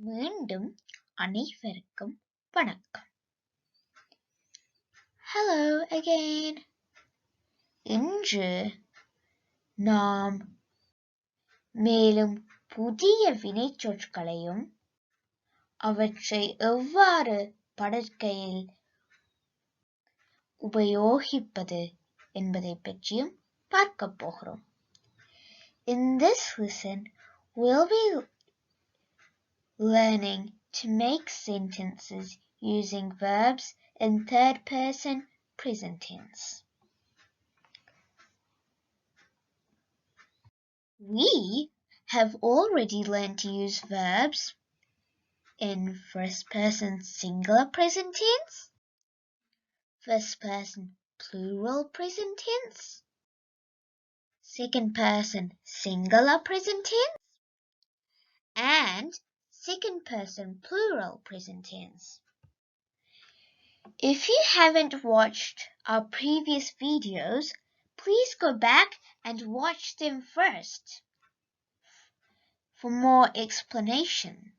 மீண்டும் அனைவருக்கும் வணக்கம். Hello again. இன்று நாம் மேலும் புதிய வினைச்சொற்களையும் அவற்றை எவ்வாறு படற்கையில் உபயோகிப்பது என்பதை பற்றியும் பார்க்கப் போகிறோம். In this lesson, we'll be learning to make sentences using verbs in third person present tense. We have already learned to use verbs in first person singular present tense, first person plural present tense, second person singular present tense, and second person plural present tense. If you haven't watched our previous videos, please go back and watch them first for more explanation.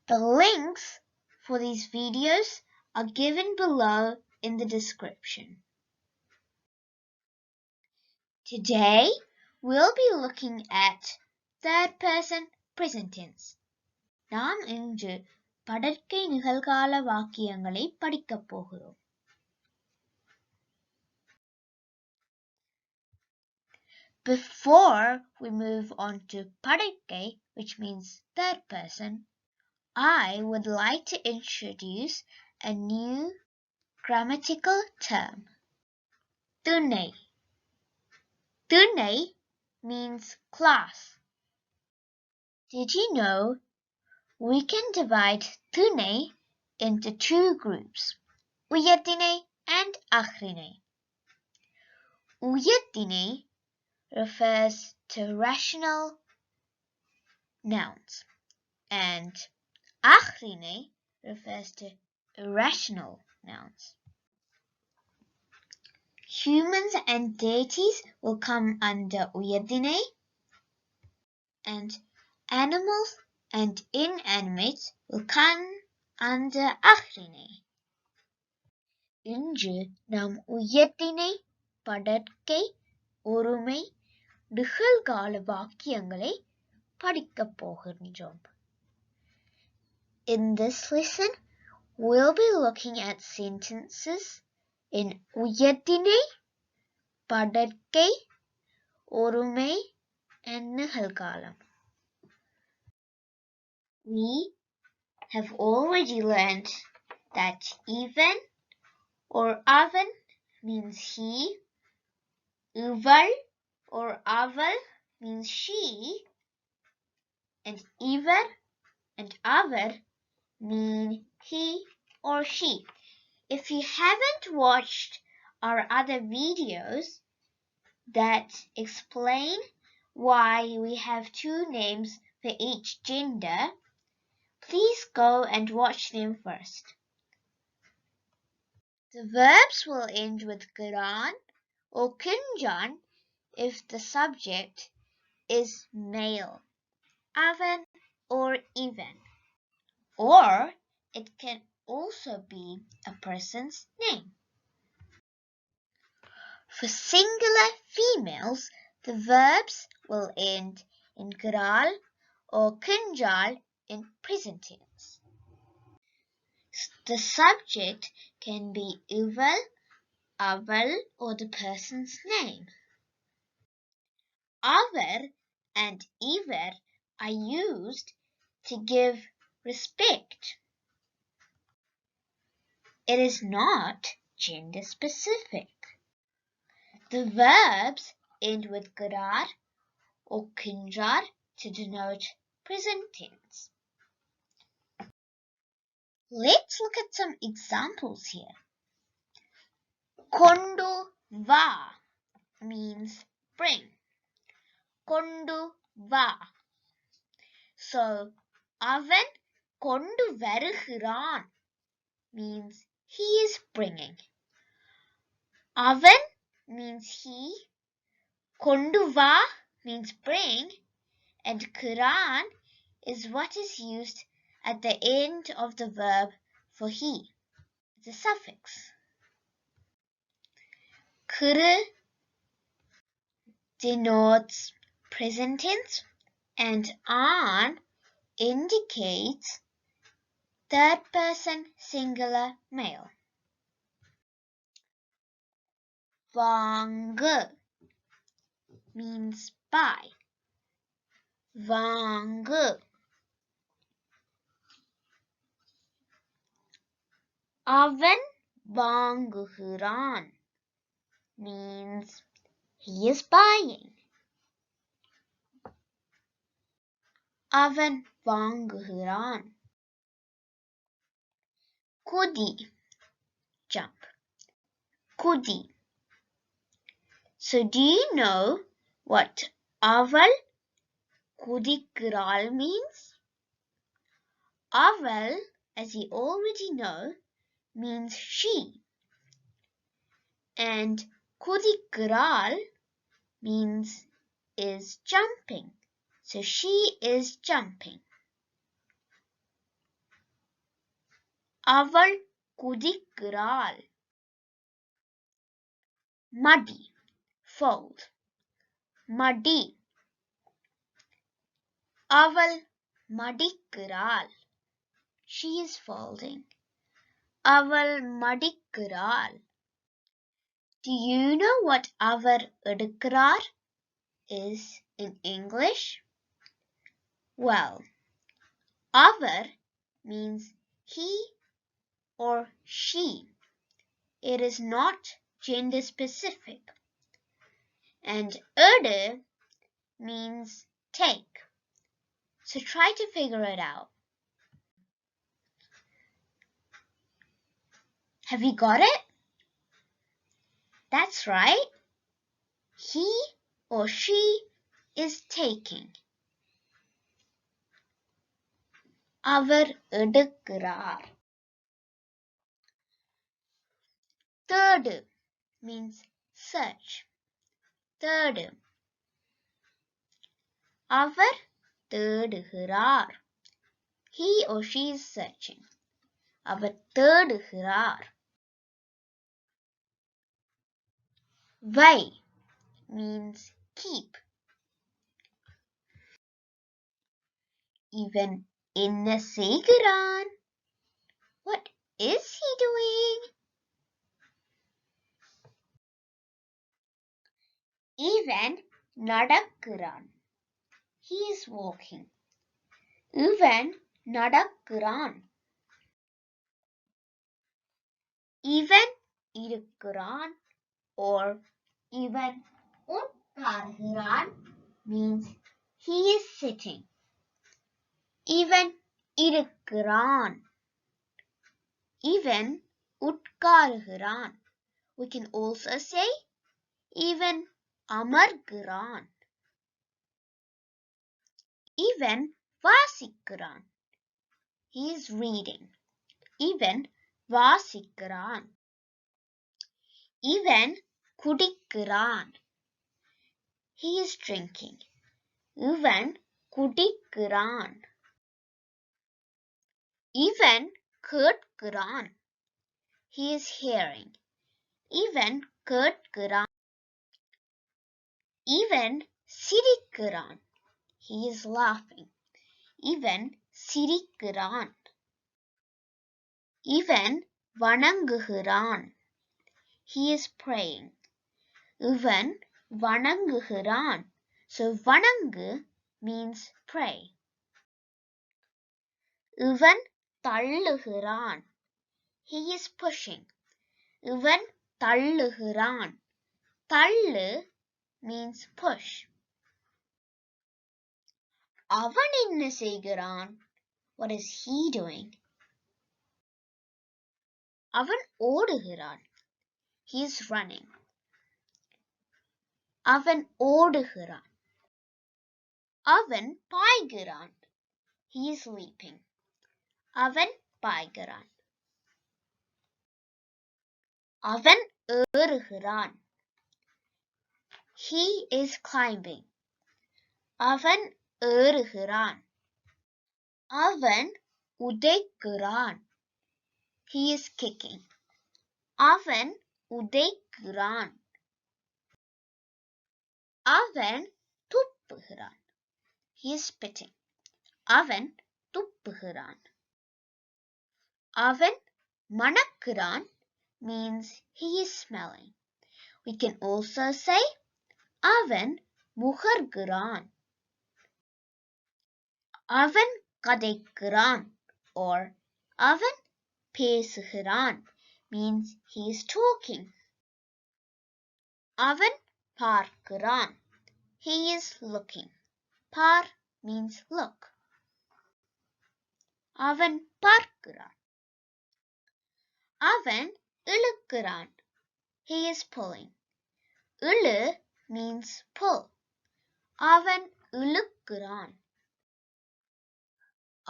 The links for these videos are given below in the description. Today, we'll be looking at third person present tense. நாம் இன்று படற்கை நிகழ்கால வாக்கியங்களை படிக்கப் போகிறோம். Before we move on to படற்கை, which means third person, I would like to introduce a new grammatical term. துணை. துணை means class. Did you know we can divide துணை into two groups, உயர்திணை and அஃறிணை. உயர்திணை refers to rational nouns and அஃறிணை refers to irrational nouns. Humans and deities will come under உயர்திணை and animals and inanimates will come under அஃறிணை. இன்று நாம் உயர்திணை, படற்கை, ஒருமை, நிகழ்கால வாக்கியங்களை படிக்கப் போகின்றோம். In this lesson, we'll be looking at sentences in உயர்திணை, படற்கை, ஒருமை, and நிகழ்காலம். We have already learned that even or அவன் means he, இவள் or அவள் means she, and இவர் and our mean he or she. If you haven't watched our other videos that explain why we have two names for each gender, please go and watch them first. The verbs will end with geran or kunjan if the subject is male, avan or even, or it can also be a person's name. For singular females, the verbs will end in geral or kunjal in present tense. The subject can be ival, aval, or the person's name. Avar and ivar are used to give respect. It is not gender specific. The verbs end with gerar or kunjar to denote present tense. Let's look at some examples here. Kondu va means bring. Kondu va. So, avan kondu varugiran means he is bringing. Avan means he, kondu va means bring, And Quran is what is used at the end of the verb for he. It's a suffix. Kuru denotes present tense and an indicates third person singular male. Vangu means by. Vangu. Avan vanguhuran means he is buying. Avan vanguhuran. Kudi, jump. Kudi. So do you know what aval kudikiral means? Aval, as you already know, means she. And kudikiral means is jumping. So she is jumping. Aval kudikiral. Muddy, fold. Muddy. Aval madikiral. She is folding. Aval madikiral. Do you know what avar edukrar is in English? Well, avar means he or she. It is not gender specific. And ede means take. So try to figure it out. Have you got it? That's right. He or she is taking. Avar edukrar. Third means search. Third. Avar தேடுகிறார். He or she is searching. Our தேடுகிறார். Why means keep. இவன் என்ன செய்கிறான்? What is he doing? இவன் நடக்கிறான். He is walking. இவன் நடக்கிறான். இவன் இருக்கிறான் or இவன் உட்கார்கிறான் means he is sitting. இவன் இருக்கிறான். இவன் உட்காருகிறான். We can also say இவன் அமர்கிறான். இவன் வாசிக்கிறான். He is reading. இவன் வாசிக்கிறான். இவன் குடிக்கிறான். He is drinking. இவன் குடிக்கிறான். இவன் கேட்கிறான். He is hearing. இவன் கேட்கிறான். இவன் சிரிக்கிறான். He is laughing. இவன் சிரிக்கிறான். இவன் வணங்குகிறான். He is praying. இவன் வணங்குகிறான். So வணங்கு means pray. இவன் தள்ளுகிறான். He is pushing. இவன் தள்ளுகிறான். தள்ளு means push. அவன் என்ன செய்கிறான்? What is he doing? அவன் ஓடுகிறான். He is running. அவன் ஓடுகிறான். அவன் பாய்கிறான். He is leaping. அவன் பாய்கிறான். அவன் ஏறுகிறான். He is climbing. அவன் ஏறுகிறான். அவன் உதைக்கிறான். He is kicking. அவன் உதைக்கிறான். அவன் துப்புகிறான். He is spitting. அவன் துப்புகிறான். அவன் மணக்கிறான் means he is smelling. We can also say அவன் முகர்கிறான். அவன் கதைக்கிறான் or அவன் பேசுகிறான் means he is talking. அவன் பார்க்கிறான். He is looking. Par means look. அவன் பார்க்கிறான். அவன் இழுக்கிறான். He is pulling. இழு means pull. அவன் இழுக்கிறான்.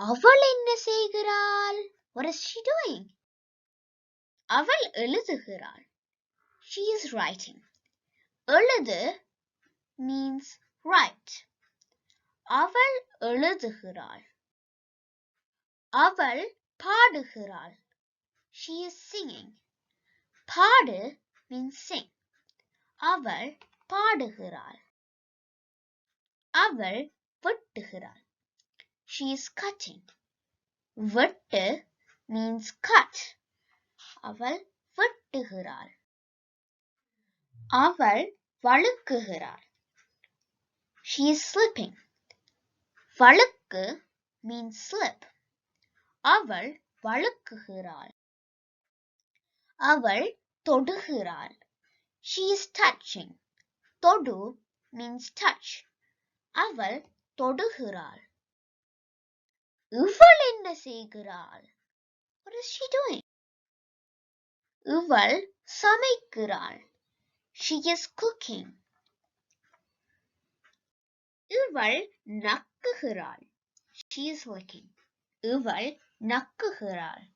அவள் என்ன செய்கிறாள்? What is she doing? அவள் எழுதுகிறாள். She is writing. எழுது means write. அவள் எழுதுகிறாள். அவள் பாடுகிறாள். She is singing. பாடு means sing. அவள் பாடுகிறாள். அவள் வெட்டுகிறாள். She is cutting. வெட்டு means cut. அவள் வெட்டுகிறாள். அவள் வழுக்குகிறாள். She is slipping. வழுக்கு means slip. அவள் வழுக்குகிறாள். அவள் தொடுகிறாள். She is touching. தொடு means touch. அவள் தொடுகிறாள். இவள் என்ன செய்கிறாள்? What is she doing? இவள் சமைக்கிறாள். She is cooking. இவள் நக்குகிறாள். She is licking. இவள் நக்குகிறாள்.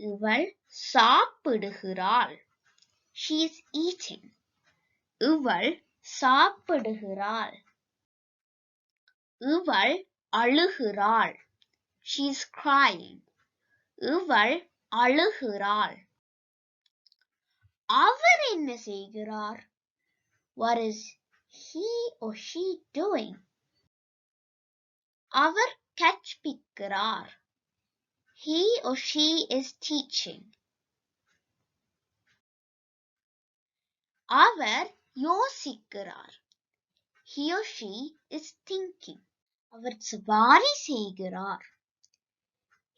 இவள் சாப்பிடுகிறாள். She is eating. இவள் சாப்பிடுகிறாள். இவள் அழுகிறாள். She is crying. இவள் அழுகிறாள். அவர் என்ன செய்கிறார்? What is he or she doing? Our கற்பிக்கிறார். He or she is teaching. அவர் யோசிக்கிறார். He or she is thinking. அவர் சவாரி செய்கிறார்.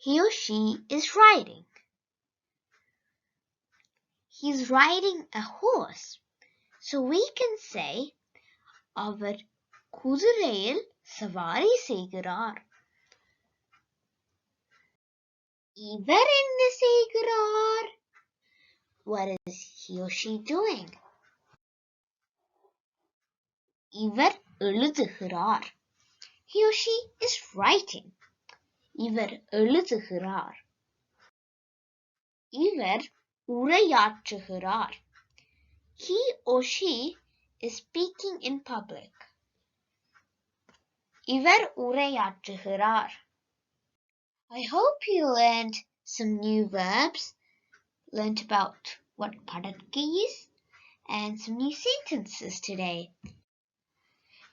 He or she is riding. He is riding a horse. So we can say அவர் குதிரையில் சவாரி செய்கிறார். இவர் என்ன செய்கிறார்? What is he or she doing? இவர் எழுதுகிறார். He or she is writing. இவர் எழுதுகிறார். இவர் உரையாற்றுகிறார். He or she is speaking in public. இவர் உரையாற்றுகிறார். I hope you learned some new verbs, learned about what part1 is, and some new sentences today.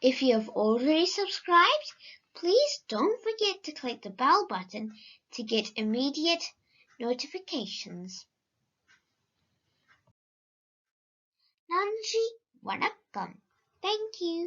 If you have already subscribed, please don't forget to click the bell button to get immediate notifications. நன்றி, வணக்கம். Thank you.